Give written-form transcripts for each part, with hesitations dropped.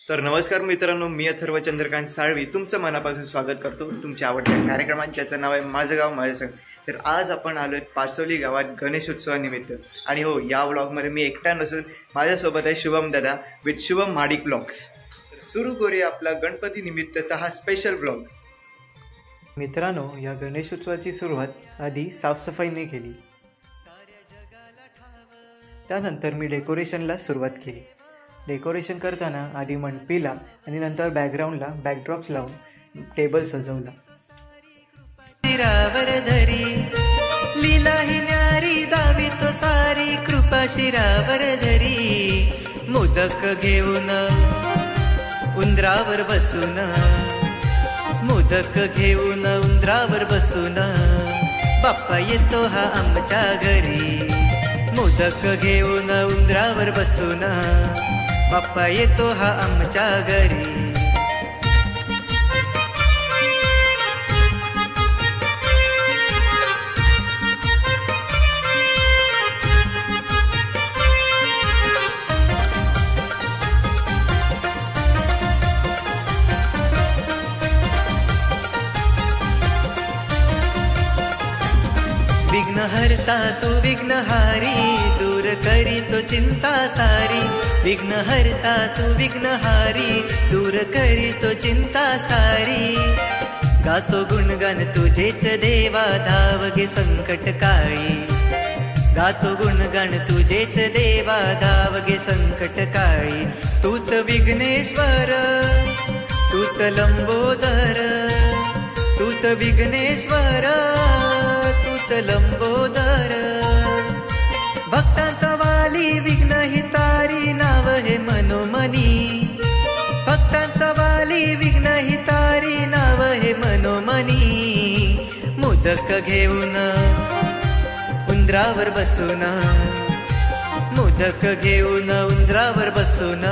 तर नमस्कार मित्रांनो, मी अथर्व चंद्रकांत साळवी तुमचं मनापासून स्वागत करतो तुमच्या आवडत्या कार्यक्रमात, ज्याचं नाव आहे माझं गाव माझं संग. तर आज आपण आलो आहे पाचोली गावात गणेशोत्सवानिमित्त. आणि हो, या व्लॉगमध्ये मी एकटा नसून माझ्यासोबत आहे शुभम दादा विथ शुभम माडिक ब्लॉग्स. सुरू करूया आपला गणपती निमित्तचा हा स्पेशल ब्लॉग. मित्रांनो, या गणेशोत्सवाची सुरुवात आधी साफसफाईने केली. त्यानंतर मी डेकोरेशनला सुरुवात केली. डेकोरेशन करताना आधी मंडपीला आणि नंतर बॅकग्राऊंडला बॅकड्रॉप्स लावून टेबल सजवला. शिरावर धरी लीला ही न्यारी दावी तो सारी कृपा शिरावर धरी. मोदक घेऊन उंदरावर बसून, मोदक घेऊन उंदरावर बसून बाप्पा येतो हा आमच्या घरी. मोदक घेऊन उंदरावर बसून बाप्पा येतो हा आमच्या घरी. विघ्नहर्ता तू विघ्नहारी, दूर करी तो चिंता सारी. विघ्नहर्ता तू विघ्नहारी, दूर करी तो चिंता सारी. गातो गुणगान तुझेच देवा, धावगे संकट काळी. गातो गुणगान तुझेच देवा, धावगे संकट काळी. तूच विघ्नेश्वर, तूच लंबोदर, तूच विघ्नेश्वर, तूच लंबोदर. भक्तांचा वाली विघ्न हितारी, नाव हे मनोमनी. भक्तांचा वाली विघ्न हितारी, नाव हे मनोमनी. मोदक घेऊन उंदरावर बसून, मोदक घेऊन उंदरावर बसून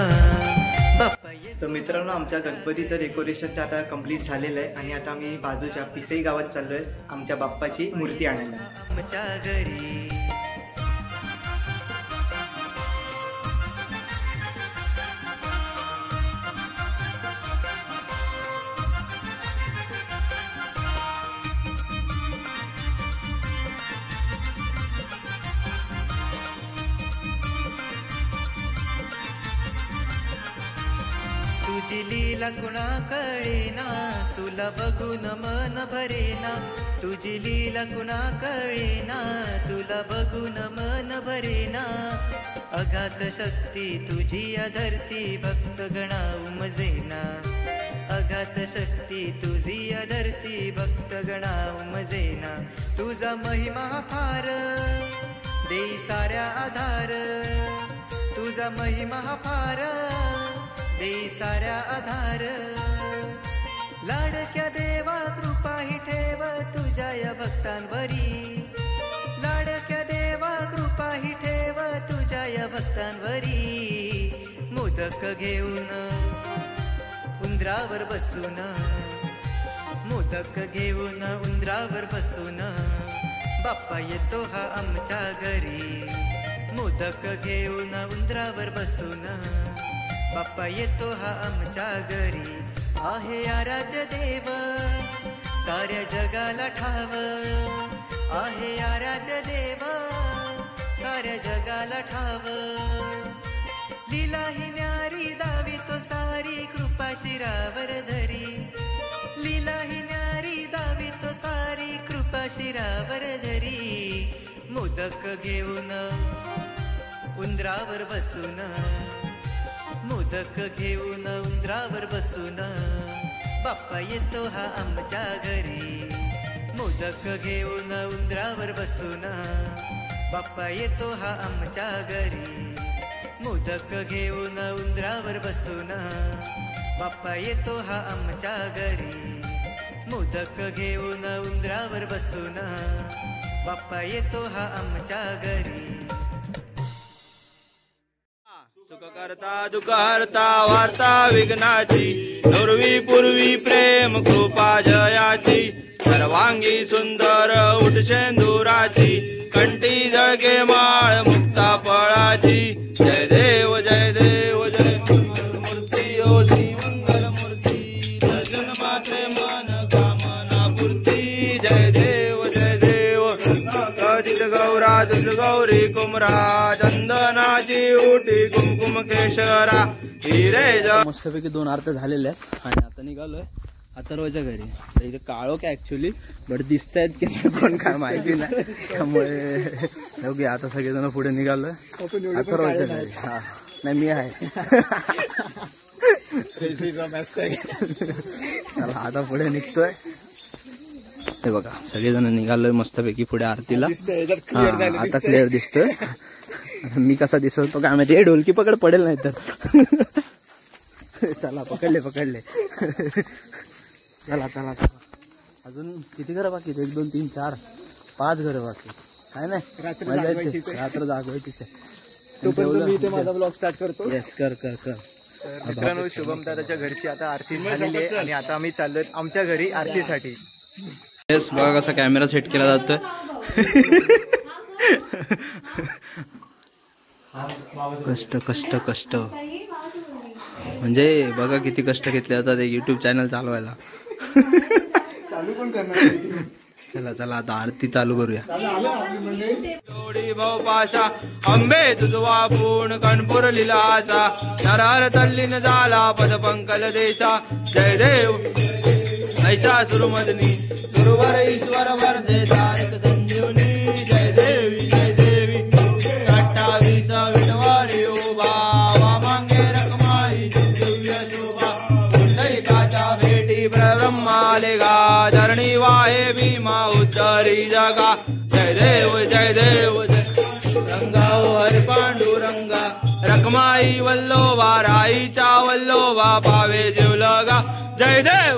बाप्पा. तर मित्रांनो, आमच्या गणपतीचं डेकोरेशन तर आता कंप्लीट झालेलं आहे आणि आता आम्ही बाजूच्या पिसई गावात चाललो आहे आमच्या बाप्पाची मूर्ती आणायला. आमच्या घरी तुझी लीला कुणा कळेना, तुला बघून मन भरेना. तुझी लीला कुणा कळेना, तुला बघून मन भरेना. अगाध शक्ती तुझी अधरती, भक्त गणा उमजेना. अगाध शक्ती तुझी अधरती, भक्त गणा उमजेना. तुझा महिमा फार देई साऱ्या आधार. तुझा महिमा फार देई साऱ्या आधार. लाडक्या देवा कृपा ही ठेव तुझ्या या भक्तांवरी. लाडक्या देवा कृपा ही ठेव तुझ्या या भक्तांवरी. मोदक घेऊन उंदरावर बसून, मोदक घेऊन उंदरावर बसून बाप्पा येतो हा आमच्या घरी. मोदक घेऊन उंदरावर बसून बाप्पा येतो हा आमच्या घरी. आहे आराध्य देव साऱ्या जगाला ठाव. आहे आराध्य देव साऱ्या जगाला ठाव. लीला ही न्यारी दावी तो सारी, कृपा शिरावर धरी. लीला ही न्यारी दावी तो सारी, कृपा शिरावर धरी. मोदक घेऊन उंदरावर बसून, मोदक घेऊन उंदरावर बसून बाप्पा येतो हा आमच्या घरी. मोदक घेऊन उंदरावर बसून बाप्पा येतो हा आमच्या घरी. मोदक घेऊन उंदरावर बसून बाप्पा येतो हा आमच्या घरी. मोदक घेऊन उंदरावर बसून बाप्पा येतो हा आमच्या घरी. सुख करता दुःख हरता वार्ता विघ्नाची, नुरवी पूर्वी प्रेम कृपा जयाची. सर्वांगी सुंदर उठ शेंदुराची, कंठी जळगे माळ मुक्ता फळाची. जय देव जय देव जय मूर्ती ओ रत्नाची उटी कुमकुम केशरा हिरे मस्तपैकी 2 आरत्या झालेल्या आहेत आणि आता निघालोय अथर्वच्या घरी. तर इथे काळो काय ऍक्च्युली बट दिसत आहेत की कोण काय माहिती नाही, त्यामुळे बघूया आता सगळेजण पुढे निघालोय अथर्वच्या घरी. हा नाही मी आहे. चला आता पुढे निघतोय. हे बघा सगळेजण निघालोय मस्तपैकी पुढे आरतीला. आता क्लिअर दिसतोय. मी कसा दिसतो काय माहिती. हे ढोलकी पकड पडेल नाही तर. चला पकडले. चला अजून किती घरं बाकी? 1 2 3 4 5 घरं बाकी. काय नाही रात्र जागवायचीच आहे. तोपर्यंत मी इथे माझा ब्लॉग स्टार्ट करतो. येस कर. मित्रांनो शुभम दादाच्या घरची आता आरती झालेली आहे आणि आता आम्ही चाललोय आमच्या घरी आरतीसाठी. येस बघा कसा कॅमेरा सेट केला जातोय. कष्ट म्हणजे बघा किती कष्ट घेतले जातात युट्यूब चॅनल चालवायला. चालू पण करणार. चला आता आरती चालू करूया. थोडी भाऊपाशा अंबे तुझवा पूर्ण कणपूर लिलासा नरहर तल्लीन झाला पद पंकल देशा जय देव ऐशा सुरुमदनी गुरुवर ईश्वर वर्धे तारक संजीवनी जय देवी 28 विटवारी उभा वामांगे रखमाई दिव्य शोभा पुंडलिकाच्या भेटी ब्रह्माले गा धरणी वाहे भीमा उद्धरी जगा जय देव रंगा हर पांडुरंगा रखमाई वल्लोबा राईचा वल्लोबा पावे जीवलगा जय देव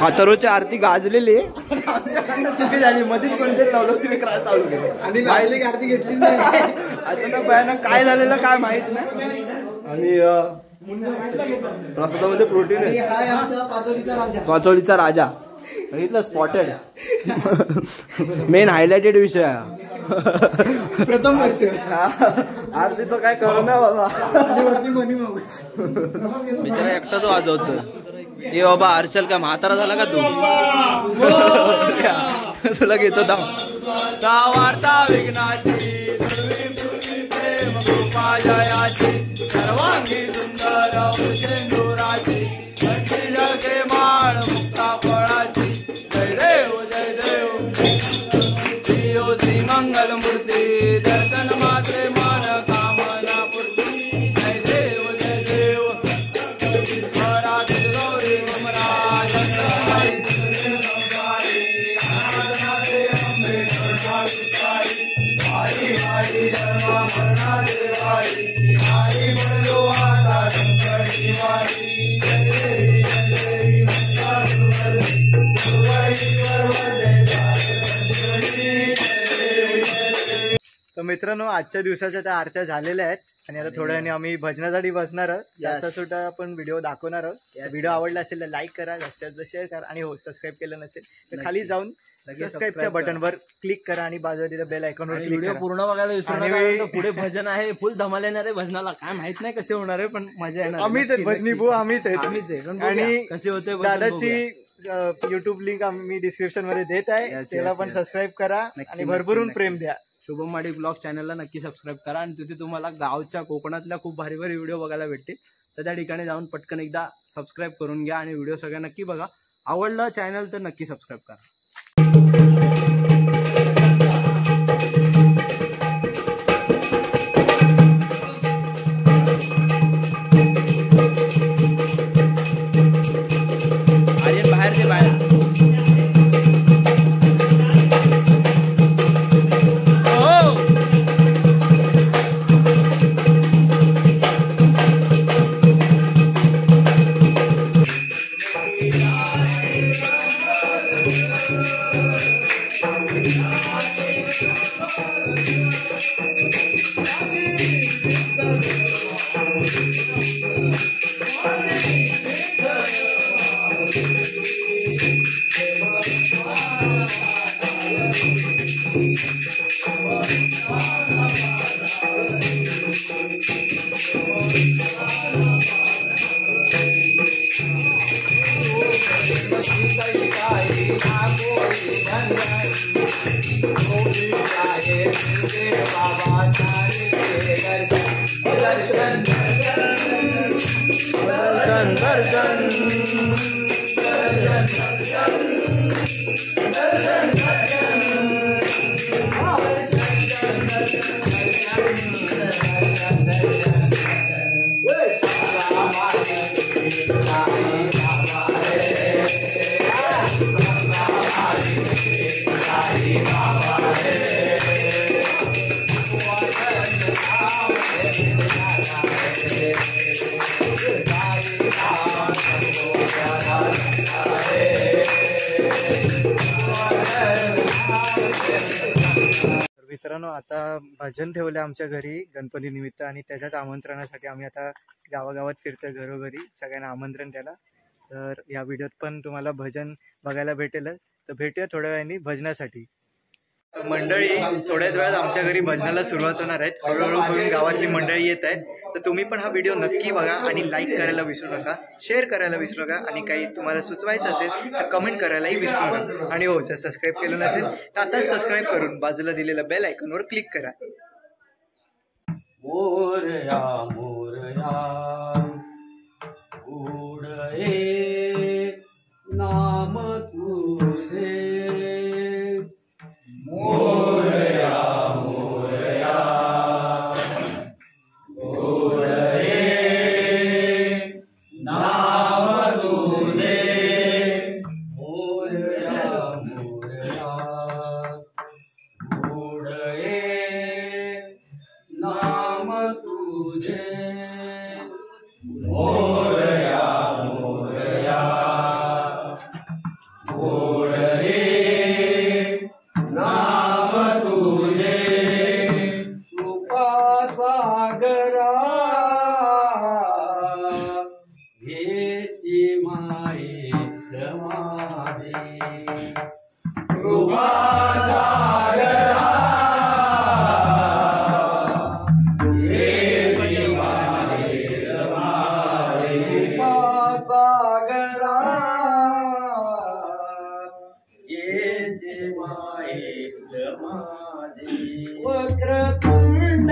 अथर्वची आरती गाजलेली आमच्याकडनं चुकी झाली. मध्येच कोणतरी लावलं तुम्ही क्रास चालू केलं आणि लावली आरती घेतली नाही. अचानक भयानक काय झालेलं काय माहित नाही. आणि प्रसादामध्ये प्रोटीन आहे. पाचोळीचा राजा बघितलं स्पॉटेड. मेन हायलाइटेड विषय प्रथम वर्ष आरतीचं काय करू ना बाबा. मी त्याला एकटाच वाजवतो. ये बाबा हर्षल काय म्हातारा झाला का तू? तुला घेतो वार्ता विघ्नाची प्रेम कृपा जयाची सर्वांगी सुंदर उजेंदुराची जगे माळ मुक्ता फळाची जय देव श्री मंगल मूर्ती दर्शन मात्रे मन कामना पूर्ती जय देव गौरी ममराज तर मित्रांनो आजच्या दिवसाच्या त्या आरत्या झालेल्या आहेत आणि आता थोड्या वेळाने आम्ही भजनासाठी बसणार आहोत. त्याचा सुद्धा आपण व्हिडिओ दाखवणार आहोत. व्हिडिओ आवडला असेल तर लाईक करा, जास्तीत जास्त शेअर करा आणि हो सबस्क्राईब केलं नसेल तर खाली जाऊन सबस्क्राईबच्या बटनवर क्लिक करा आणि बाजूला तिथं बेल आयकॉनवर क्लिक करा. व्हिडिओ पूर्ण बघायला विसरू नका. पुढे भजन आहे, फुल धमाल येणार आहे भजनाला. काय माहित नाही कसे होणार आहे पण मजा येणार. आम्हीच आहेत भजनी भाऊ, आम्हीच आहेत. आणि कसे होते दादाची युट्यूब लिंक आम्ही डिस्क्रिप्शन मध्ये देत आहे. त्याला पण सबस्क्राईब करा आणि भरभरून प्रेम द्या. शुभम माडी ब्लॉग चॅनलला नक्की सबस्क्राईब करा आणि तिथे तुम्हाला गावच्या कोकणातल्या खूप भारी भारी व्हिडिओ बघायला भेटतील. तर त्या ठिकाणी जाऊन पटकन एकदा सबस्क्राईब करून घ्या आणि व्हिडिओ सगळ्या नक्की बघा. आवडलं चॅनल तर नक्की सबस्क्राईब करा. आर्यन बाहेर ते बाहेर. बाबा दर्शन दर्शन दर्शन मित्रांनो, आता भजन ठेवले आमच्या घरी गणपती निमित्त आणि त्याच्याच आमंत्रणासाठी आम्ही आता गावागावात फिरतोय, घरोघरी सगळ्यांना आमंत्रण द्यायला. तर या व्हिडिओत पण तुम्हाला भजन बघायला भेटेल. तर भेटूया थोड्या वेळाने भजनासाठी. मंडळी थोड्याच वेळात आमच्या घरी भजनाला सुरुवात होणार आहेत. हळूहळू करून गावातली मंडळी येत आहेत. तर तुम्ही पण हा व्हिडिओ नक्की बघा आणि लाईक करायला विसरू नका, शेअर करायला विसरू नका आणि काही तुम्हाला सुचवायचं असेल तर कमेंट करायलाही विसरू नका. आणि हो, जर सबस्क्राईब केलं नसेल तर आताच सबस्क्राईब करून बाजूला दिलेल्या बेल आयकॉनवर क्लिक करा. मोरया मोरया उडे नाम तुझे मोरया मोरया उडे नाम तुझे मोरया मोरया उडे नाम तुझे मोरया मोरया ओढे नाम तुझे कृपा सागरा घेती माये प्रमादे कृपा सागरा घेती माये प्रमादे कृपा सागरा घेती माये प्रमादे वक्रतुंड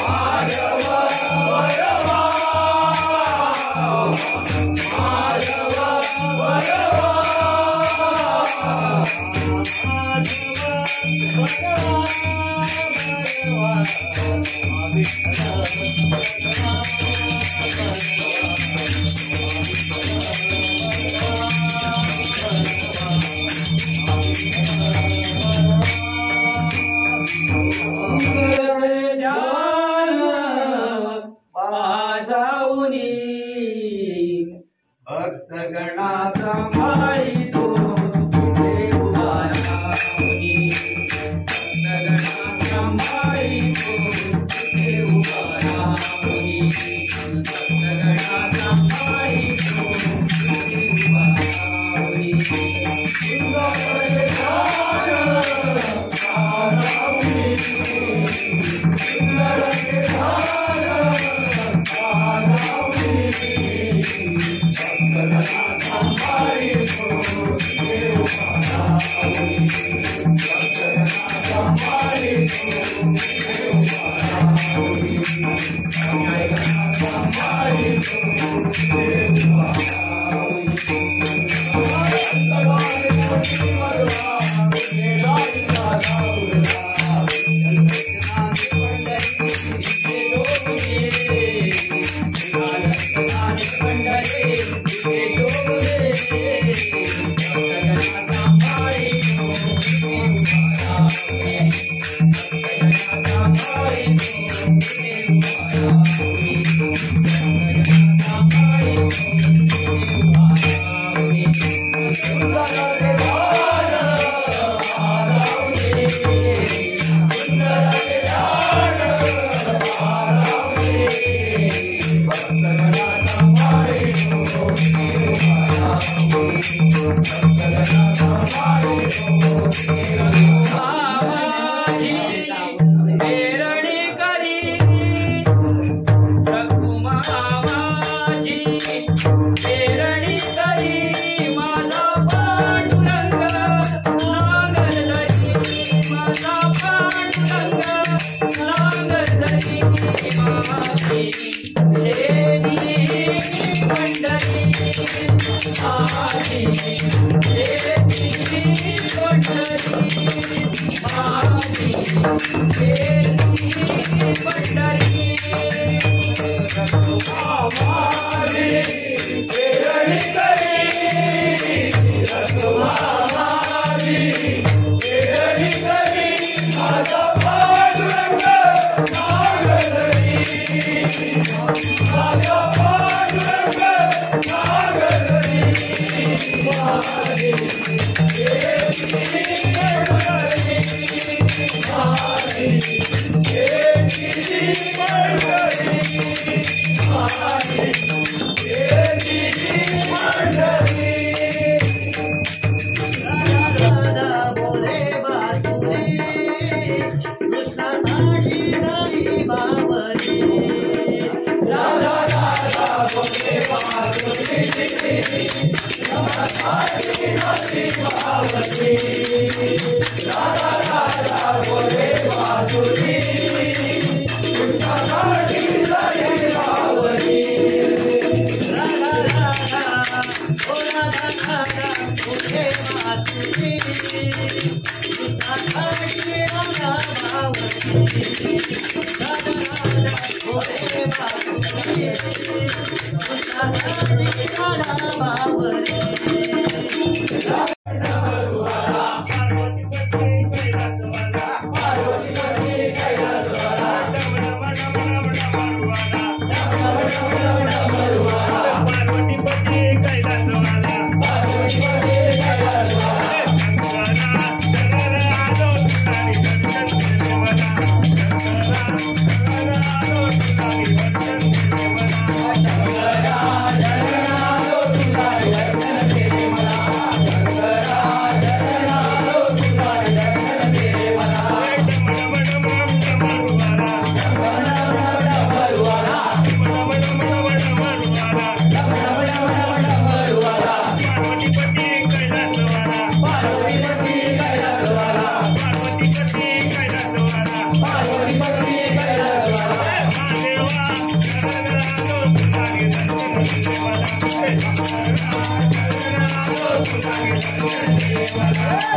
Adava भक्तगणा सांभाळी तो तिथे उभा राहुनी भक्तगणा सांभाळी तो तिथे उभा राहुनी भक्तगणा सांभाळी तो तिथे उभा राहुनी सुंदर ध्यान राहुनी सुंदर ध्यान राहुनी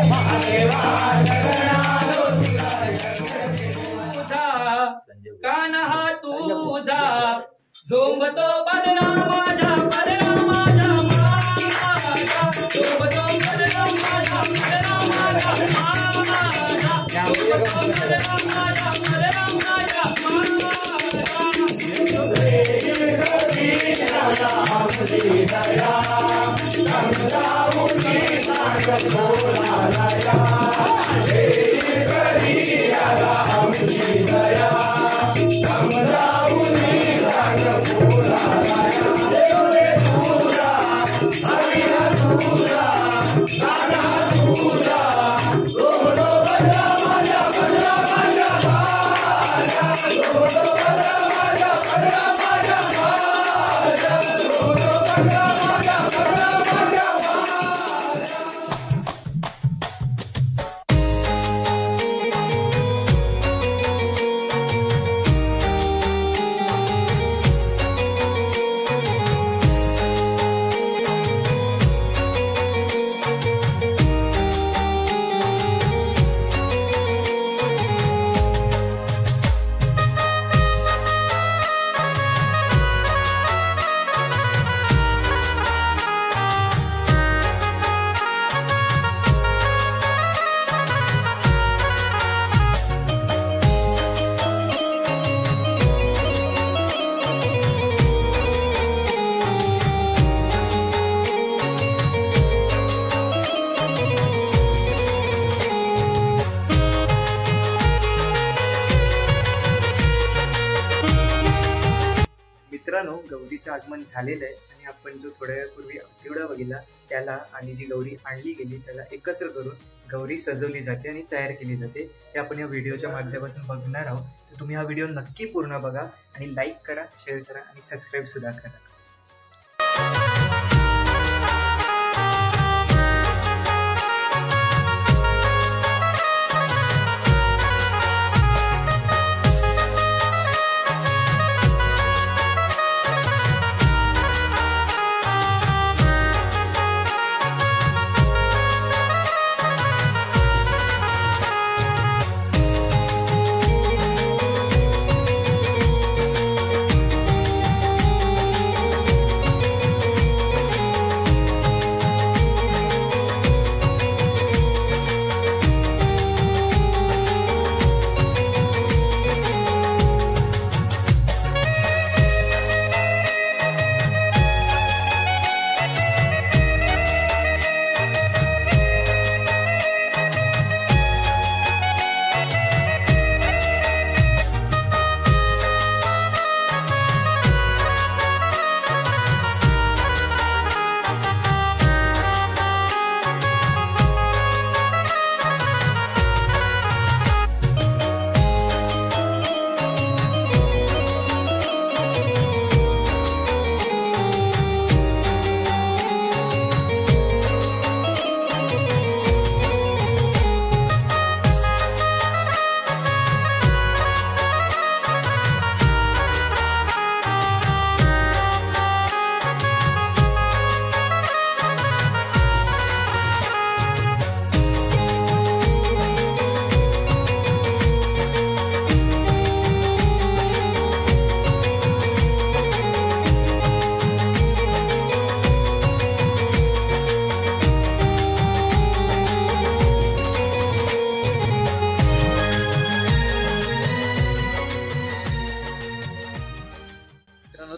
महादेवा तुझा झोंबतो बलराम माझा बलराम माझा माझा झोंबतो बलराम माझा बलराम माझा माझा झोंबतो बलराम माझा बलराम माझा मित्रांनो, गौरीचं आगमन झालेलं आहे आणि आपण जो थोड्या वेळापूर्वी आठवडा बघितला त्याला आणि जी गौरी आणली गेली त्याला एकत्र करून गौरी सजवली जाते आणि तयार केली जाते. ते आपण या व्हिडिओच्या माध्यमातून बघणार आहोत. तर तुम्ही हा व्हिडिओ नक्की पूर्ण बघा आणि लाईक करा, शेअर करा आणि सबस्क्राईब सुद्धा करा.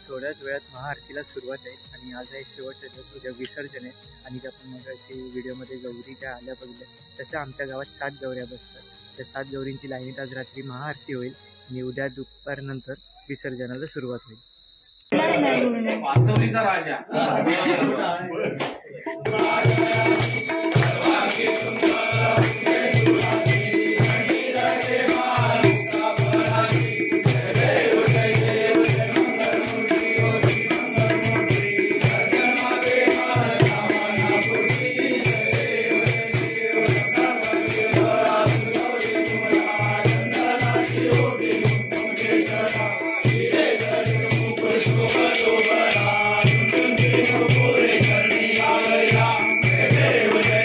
थोड्याच वेळात महाआरतीला सुरुवात आहे आणि आज आहे शेवटचा दिवस, उद्या विसर्जन आहे. आणि जे आपण मग अशी व्हिडिओमध्ये गौरीच्या आल्या बघितल्या तसं आमच्या गावात 7 गौऱ्या बसतात. त्या 7 गौरींची लाईनीत आज रात्री महाआरती होईल आणि उद्या दुपारनंतर विसर्जनाला सुरुवात होईल. पाचवलीचा राजा Hare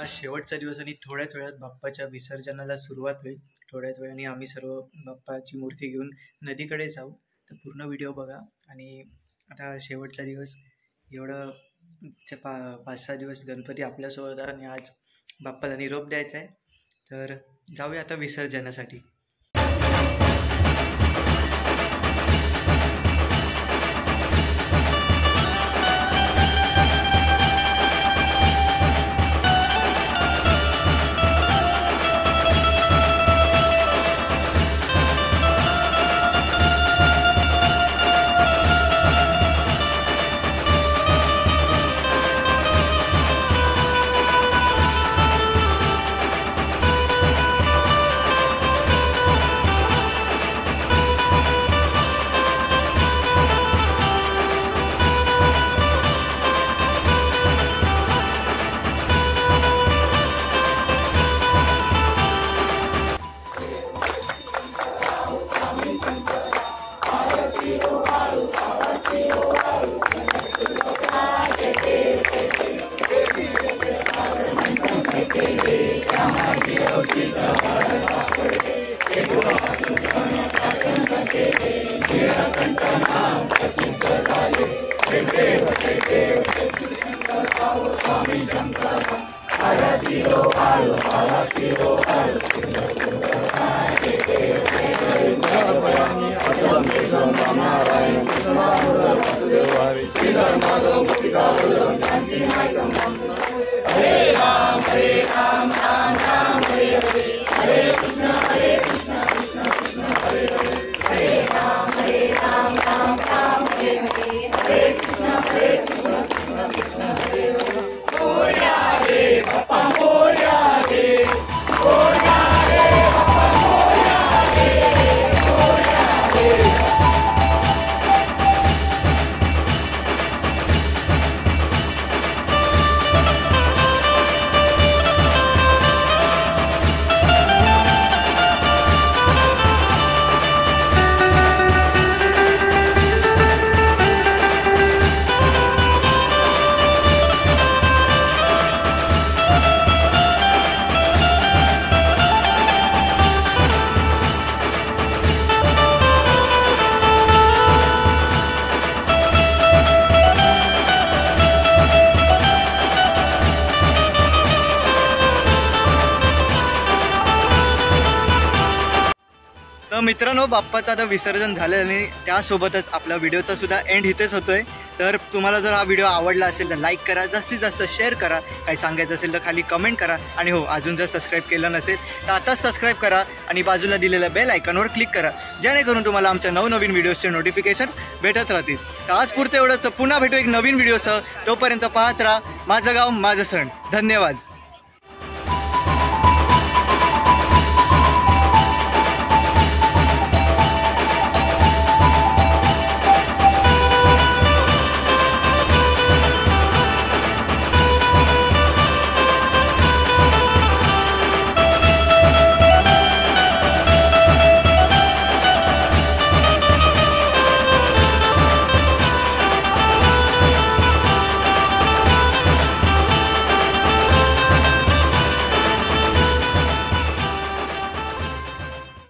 शेवटचा दिवस आणि थोड्याच वेळात बाप्पाच्या विसर्जनाला सुरुवात होईल. थोड्याच वेळाने आम्ही सर्व बाप्पाची मूर्ती घेऊन नदीकडे जाऊ. तर पूर्ण व्हिडिओ बघा. आणि आता शेवटचा दिवस, एवढं 5-6 दिवस गणपती आपल्यासोबत आहे आणि आज बाप्पाला निरोप द्यायचा आहे. तर जाऊया आता विसर्जनासाठी. मित्रांनो, बाप्पाचं आता विसर्जन झालं आणि त्यासोबतच आपला व्हिडिओचा सुद्धा एंड इथेच होतोय. तर तुम्हाला जर हा व्हिडिओ आवडला असेल तर लाईक करा, जास्तीत जास्त शेअर करा, काही सांगायचं असेल तर खाली कमेंट करा. आणि हो, अजून जर सबस्क्राईब केलं नसेल तर आताच सबस्क्राईब करा आणि बाजूला दिलेल्या बेल आयकॉनवर क्लिक करा, जेणेकरून तुम्हाला आमच्या नवनवीन व्हिडिओजचे नोटिफिकेशन्स भेटत राहतील. तर आज पुरतं एवढंच. पुन्हा भेटू एक नवीन व्हिडिओसह. तोपर्यंत पाहत राहा माझं गाव माझं सण. धन्यवाद.